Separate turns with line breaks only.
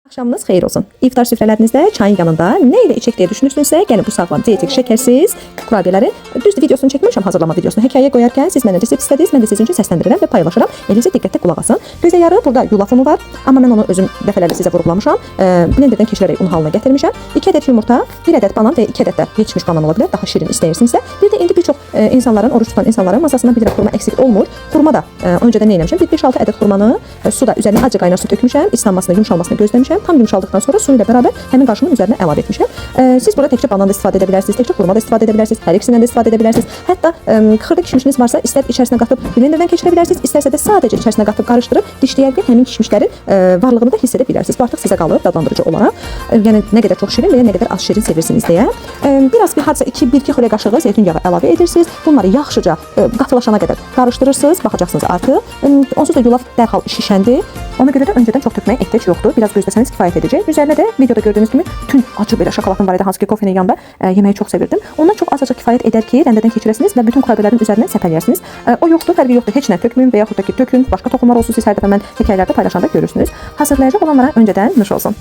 Akşamınız xeyir olsun. İftar süfrələrinizdə çayın yanında nə ilə içək deyə düşünürsünüzsə, gəlin bu sağlam, dietik, şəkərsiz kurabiyeləri, düzdür videosunu çəkməmişəm, hazırlama videosunu. Hekayə qoyarkən siz mənə resept istədiniz, mən də sizin üçün səsləndirirəm və paylaşıram. Eləcə diqqətlə qulaq asın. Gözə yarı burada yulaf unu var, amma mən onu özüm dəfələrlə sizə vurğulamışam. Blenderdən keçirərək un halına gətirmişəm. 2 ədəd yumurta, 1 ədəd banan və 2 ədəd də yetişmiş banan ola bilər, daha şirin istəyirsinizsə. Bir də indi bir çox insanların, oruç tutan insanların masasında bir dənə xurma əksik olmur. Xurma da öncədən nə etmişəm? 5-6 ədəd xurmanı suda üzərinə acı qaynar su tökmüşəm, islanmasını, yumşalmasını gözləmişəm. Tam yumşaldıqdan sonra su ilə bərabər həmin qarışımın üzərinə əlavə etmişəm. Siz burada təkcə banan da istifadə edə bilərsiniz, təkcə xurma da istifadə edə bilərsiniz, hər ikisindən də istifadə edə bilərsiniz. Hətta xırda kişmişiniz varsa, istər içərisinə qatıb blenderdən keçirə bilərsiniz, istərsə də sadəcə içərisinə qatıb qarışdırıb dişləyərkən həmin kişmişlərin varlığını da hiss edə bilərsiniz. Bu artıq sizə qalır dadlandırıcı olaraq. Yəni nə qədər çox şirin və ya nə qədər az şirin sevirsiniz deyə. Bir hardasa 1-2 xörək qaşığı zeytun yağı əlavə edirsiniz. Bunları yaxşıca qatılaşana qədər qarışdırırsınız. Baxacaqsınız artıq. Onsuz da yulaf dərhal şişəndi. Ona görə də öncədən çox tökməyə ehtiyac yoxdur. Biraz gözləsəniz kifayət edəcək. Üzərinə də videoda gördüyünüz kimi tünd acı belə şokoladın var idi, hansı ki kofenin yanında yeməyi çox sevirdim. Ondan çox azacıq kifayət edər ki, rəndədən keçirəsiniz və bütün kurabiyələrin üzərindən səpələyərsiniz. O yoxdur, fərqi yoxdur. Heç nə tökməyin və yaxud da ki tökün. Başqa toxumlar olsun, siz hər dəfə mən hekayələrdə paylaşanda görürsünüz. Hazırlayacaq olanlara öncədən nuş olsun.